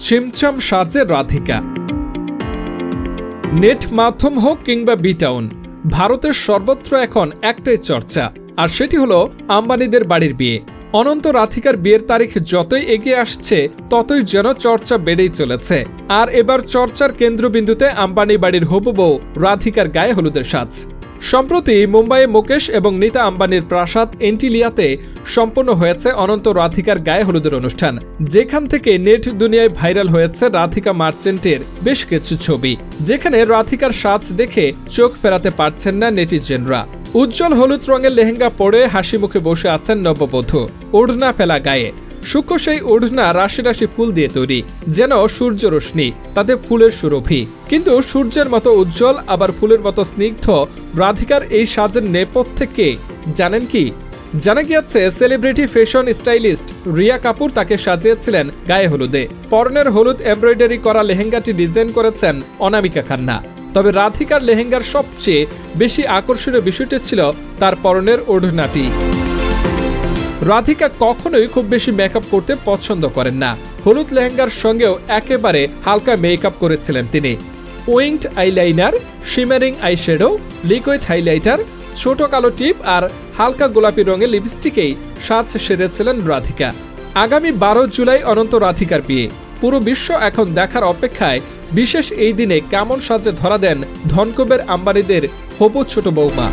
ছিমছাম সাজে রাধিকা। নেট মাধ্যম হোক কিংবা বিটাউন, ভারতের সর্বত্র এখন একটাই চর্চা, আর সেটি হলো আম্বানিদের বাড়ির বিয়ে। অনন্ত রাধিকার বিয়ের তারিখ যতই এগিয়ে আসছে ততই যেন চর্চা বেড়েই চলেছে। আর এবার চর্চার কেন্দ্রবিন্দুতে আম্বানি বাড়ির হবু বউ রাধিকার গায়ে হলুদের সাজ। সম্প্রতি মুম্বাইয়ে মুকেশ এবং নীতা আম্বানির প্রাসাদ এন্টিলিয়াতে সম্পন্ন হয়েছে অনন্ত রাধিকার গায়ে হলুদের অনুষ্ঠান, যেখান থেকে নেট দুনিয়ায় ভাইরাল হয়েছে রাধিকা মার্চেন্টের বেশ কিছু ছবি, যেখানে রাধিকার সাজ দেখে চোখ ফেরাতে পারছেন না নেটিজেনরা। উজ্জ্বল হলুদ রঙের লেহেঙ্গা পরে হাসি মুখে বসে আছেন নববধূ, ওড়না ফেলা গায়ে। সূক্ষ্ম সেই ওড়না রাশি রাশি ফুল দিয়ে তৈরি, যেন সূর্য রশ্মি, তাতে ফুলের সুরভি। কিন্তু সূর্যের মতো উজ্জ্বল আবার ফুলের মতো স্নিগ্ধ রাধিকার এই সাজের নেপথ্যে কে জানেন কি? জানা গিয়েছে celebrity fashion stylist Riya Kapoor তাকে সাজিয়েছিলেন গায়ে হলুদে। পরনের হলুদ এমব্রয়ডারি করা লেহেঙ্গাটি ডিজাইন করেছেন অনামিকা খান্না। তবে রাধিকার লেহেঙ্গার সবচেয়ে বেশি আকর্ষণীয় বিষয়টি ছিল তার পরনের ওড়নাটি। রাধিকা কখনোই খুব বেশি মেকআপ করতে পছন্দ করেন না। হলুদ লেহেঙ্গার সঙ্গেও একেবারে হালকা মেকআপ করেছিলেন তিনি। Winked eyeliner, shimmering eyeshadow, liquid highlighter, ছোট কালো টিপ আর হালকা গোলাপি রঙের লিপস্টিকেই সাজ সেরেছিলেন রাধিকা। আগামী 12 জুলাই অনন্ত রাধিকার বিয়ে। পুরো বিশ্ব এখন দেখার অপেক্ষায় বিশেষ এই দিনে কেমন সাজে ধরা দেন ধনকুবের আম্বানিদের হবু ছোট বৌমা।